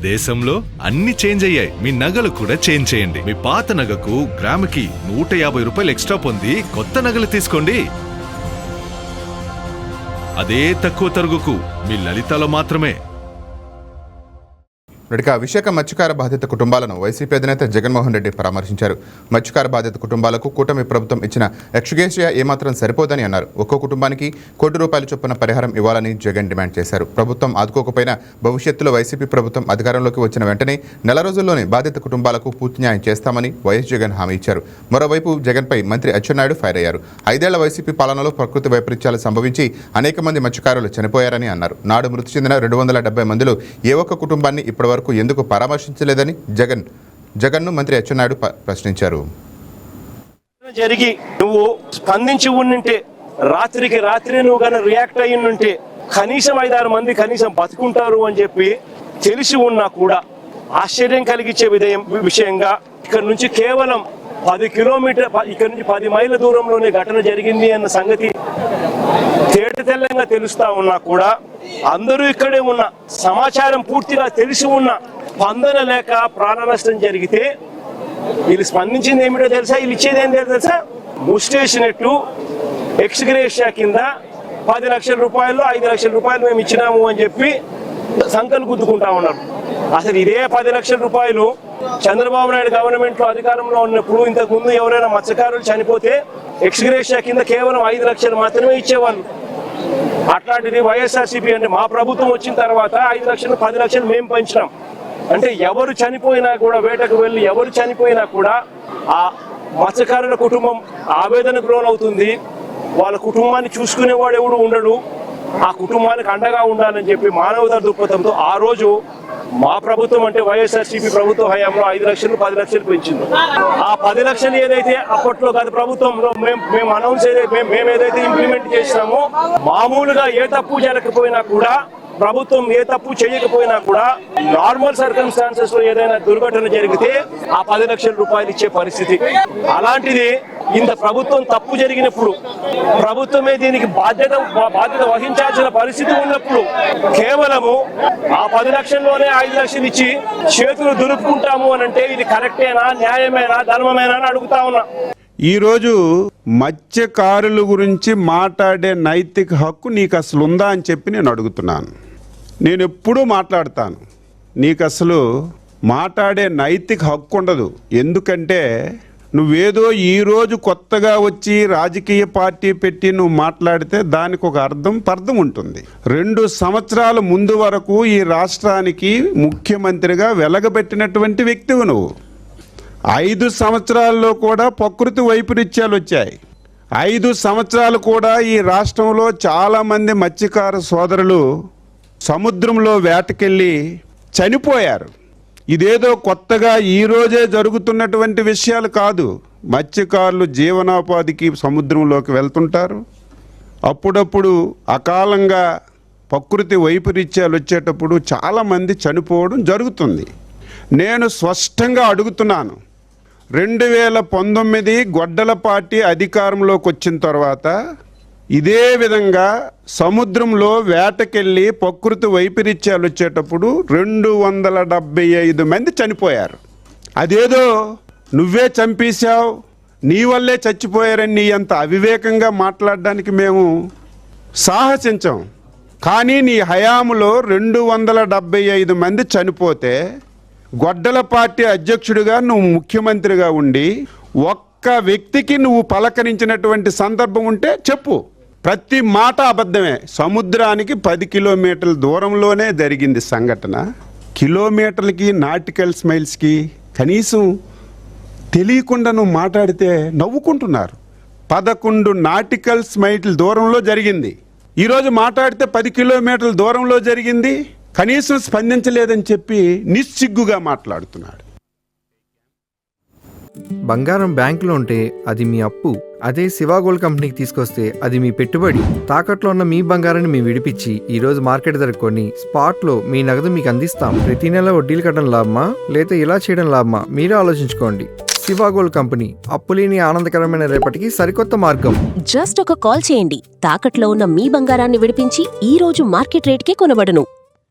దేశంలో అన్ని చేంజ్ అయ్యాయి, మీ నగలు కూడా చేంజ్ చేయండి. మీ పాత నగకు గ్రాముకి 150 రూపాయలు ఎక్స్ట్రా పొంది కొత్త నగలు తీసుకోండి. అదే తక్కువ తరుగుకు మీ లలితలో మాత్రమే. విశాఖ మత్స్యకార బాధిత కుటుంబాలను వైసీపీ అధినేత జగన్మోహన్ రెడ్డి పరామర్శించారు. మత్స్యకార బాధిత కుటుంబాలకు కూటమి ప్రభుత్వం ఇచ్చిన ఎక్స్గ్రేషియా ఏమాత్రం సరిపోదని అన్నారు. ఒక్కో కుటుంబానికి ₹1 చొప్పున పరిహారం ఇవ్వాలని జగన్ డిమాండ్ చేశారు. ప్రభుత్వం ఆదుకోకపోయినా భవిష్యత్తులో వైసీపీ ప్రభుత్వం అధికారంలోకి వచ్చిన వెంటనే నెల రోజుల్లోనే బాధిత కుటుంబాలకు పూర్తి న్యాయం చేస్తామని వైఎస్ జగన్ హామీ ఇచ్చారు. మరోవైపు జగన్పై మంత్రి అచ్చెన్నాయుడు ఫైర్ అయ్యారు. 5 ఏళ్ల వైసీపీ పాలనలో ప్రకృతి వైపరీత్యాలు సంభవించి అనేక మంది మత్స్యకారులు చనిపోయారని అన్నారు. నాడు మృతి చెందిన 270 మందిలో ఏ ఒక్క కుటుంబాన్ని ఇప్పటివరకు ఎందుకు పరామర్శించలేదని జగన్ను మంత్రి అచ్చెన్నాయుడు ప్రశ్నించారు. జరిగి నువ్వు స్పందించి ఉంటే రాత్రికి రాత్రి నువ్వు కానీ రియాక్ట్ అయ్యి ఉంటే కనీసం 5-6 మంది కనీసం బతుకుంటారు అని చెప్పి తెలిసి ఉన్నా కూడా ఆశ్చర్యం కలిగించే విషయంగా ఇక్కడ నుంచి కేవలం 10 కిలోమీటర్ ఇక్కడ నుంచి 10 మైళ్ళ దూరంలోనే ఘటన జరిగింది అన్న సంగతి తేటతెల్లంగా తెలుస్తా ఉన్నా కూడా అందరూ ఇక్కడే ఉన్న సమాచారం పూర్తిగా తెలిసి ఉన్న స్పందన లేక ప్రాణ నష్టం జరిగితే వీళ్ళు స్పందించింది ఏమిటో తెలుసా? వీళ్ళు ఇచ్చేది ఏం తెలుసా? ముస్టేసినట్టు ఎక్స్గ్రేషియా కింద 10 లక్షల రూపాయలు 5 లక్షల రూపాయలు మేము ఇచ్చినాము అని చెప్పి సంకలు గుద్దుకుంటా ఉన్నారు. అసలు ఇదే 10 లక్షల రూపాయలు చంద్రబాబు నాయుడు గవర్నమెంట్ లో అధికారంలో ఉన్నప్పుడు ఇంతకు ముందు ఎవరైనా మత్స్యకారులు చనిపోతే ఎక్స్గ్రేషియా కింద కేవలం 5 లక్షలు మాత్రమే ఇచ్చేవాళ్ళు. అట్లాంటిది వైఎస్ఆర్సీపీ అంటే మా ప్రభుత్వం వచ్చిన తర్వాత 5 లక్షలు 10 లక్షలు మేము పంచినాం. అంటే ఎవరు చనిపోయినా కూడా వేటకు వెళ్ళి ఎవరు చనిపోయినా కూడా ఆ మత్స్యకారుల కుటుంబం ఆవేదనకు లోనవుతుంది. వాళ్ళ కుటుంబాన్ని చూసుకునేవాడు ఎవడు ఉండడు. ఆ కుటుంబానికి అండగా ఉండాలని చెప్పి మానవతా దృక్పథంతో ఆ రోజు మా ప్రభుత్వం అంటే వైఎస్ఆర్సీపీ ప్రభుత్వ హయాంలో 5 లక్షలు 10 లక్షలు పెంచింది. ఆ 10 లక్షలు ఏదైతే అప్పట్లో గత ప్రభుత్వంలో మేము అనౌన్స్ మేము ఏదైతే ఇంప్లిమెంట్ చేసినామో మామూలుగా ఏ తప్పు జరగకపోయినా కూడా ప్రభుత్వం ఏ తప్పు చేయకపోయినా కూడా నార్మల్ సర్కమ్స్టాన్సెస్ లో ఏదైనా దుర్ఘటన జరిగితే ఆ 10 లక్షల రూపాయలు ఇచ్చే పరిస్థితి. అలాంటిది ఇంత ప్రభుత్వం తప్పు జరిగినప్పుడు ప్రభుత్వమే దీనికి బాధ్యత వహించాల్సిన పరిస్థితి ఉన్నప్పుడు కేవలము ఆ 10 లక్షల్లోనే 5 లక్షలు ఇచ్చి చేతులు దులుపుకుంటాము అని అంటే ఇది కరెక్టేనా, న్యాయమేనా, ధర్మమేనా అని అడుగుతా ఉన్నా. ఈరోజు మత్స్యకారుల గురించి మాట్లాడే నైతిక హక్కు నీకు అసలు ఉందా అని చెప్పి నేను అడుగుతున్నాను. నేను ఎప్పుడూ మాట్లాడతాను, నీకు అసలు మాట్లాడే నైతిక హక్కు ఉండదు. ఎందుకంటే నువ్వేదో ఈరోజు కొత్తగా వచ్చి రాజకీయ పార్టీ పెట్టి నువ్వు మాట్లాడితే దానికి ఒక పర్థం ఉంటుంది. 2 సంవత్సరాల ముందు వరకు ఈ రాష్ట్రానికి ముఖ్యమంత్రిగా వెలగబెట్టినటువంటి వ్యక్తివి నువ్వు. 5 సంవత్సరాల్లో కూడా ప్రకృతి వైపరీత్యాలు వచ్చాయి. 5 సంవత్సరాలు కూడా ఈ రాష్ట్రంలో చాలామంది మత్స్యకార సోదరులు సముద్రంలో వేటకెళ్ళి చనిపోయారు. ఇదేదో కొత్తగా ఈరోజే జరుగుతున్నటువంటి విషయాలు కాదు. మత్స్యకారులు జీవనోపాధికి సముద్రంలోకి వెళ్తుంటారు. అప్పుడప్పుడు అకాలంగా ప్రకృతి వైపరీత్యాలు వచ్చేటప్పుడు చాలామంది చనిపోవడం జరుగుతుంది. నేను స్పష్టంగా అడుగుతున్నాను, 2019 గొడ్డల పార్టీ అధికారంలోకి వచ్చిన తర్వాత ఇదే విధంగా సముద్రంలో వేటకెళ్ళి ప్రకృతి వైపరీత్యాలు వచ్చేటప్పుడు 275 మంది చనిపోయారు. అదేదో నువ్వే చంపేశావు, నీ వల్లే చచ్చిపోయారని నీ అంత అవివేకంగా మాట్లాడడానికి మేము సాహసించాం. కానీ నీ హయాంలో 275 మంది చనిపోతే గొడ్డల పార్టీ అధ్యక్షుడిగా నువ్వు ముఖ్యమంత్రిగా ఉండి ఒక్క వ్యక్తికి నువ్వు పలకరించినటువంటి సందర్భం ఉంటే చెప్పు. ప్రతి మాట అబద్ధమే. సముద్రానికి 10 కిలోమీటర్ల దూరంలోనే జరిగింది సంఘటన. కిలోమీటర్లకి నాటికల్ మైల్స్కి కనీసం తెలియకుండా నువ్వు మాట్లాడితే నవ్వుకుంటున్నారు. 11 నాటికల్ మైల్ దూరంలో జరిగింది. ఈరోజు మాట్లాడితే 10 కిలోమీటర్ల దూరంలో జరిగింది, కనీసం స్పందించలేదని చెప్పి నిస్సిగ్గుగా మాట్లాడుతున్నాడు. బంగారం బ్యాంకులో ఉంటే అది మీ అప్పు, అదే శివా గోల్డ్ కంపెనీకి తీసుకొస్తే అది మీ పెట్టుబడి. తాకట్లో ఉన్న మీ బంగారాన్ని మేము విడిపించి ఈ రోజు మార్కెట్ ధర కొని స్పాట్లో మీ నగదు మీకు అందిస్తాం. ప్రతి నెల వడ్డీలు కట్టడం లాభమా లేదా ఇలా చేయడం లాభమా మీరే ఆలోచించుకోండి. శివా గోల్డ్ కంపెనీ, అప్పులేని ఆనందకరమైన రేపటికి సరికొత్త మార్గం. జస్ట్ ఒక కాల్ చేయండి. తాకట్లో ఉన్న మీ బంగారాన్ని విడిపించి ఈ రోజు మార్కెట్ రేట్కే కొనబడును.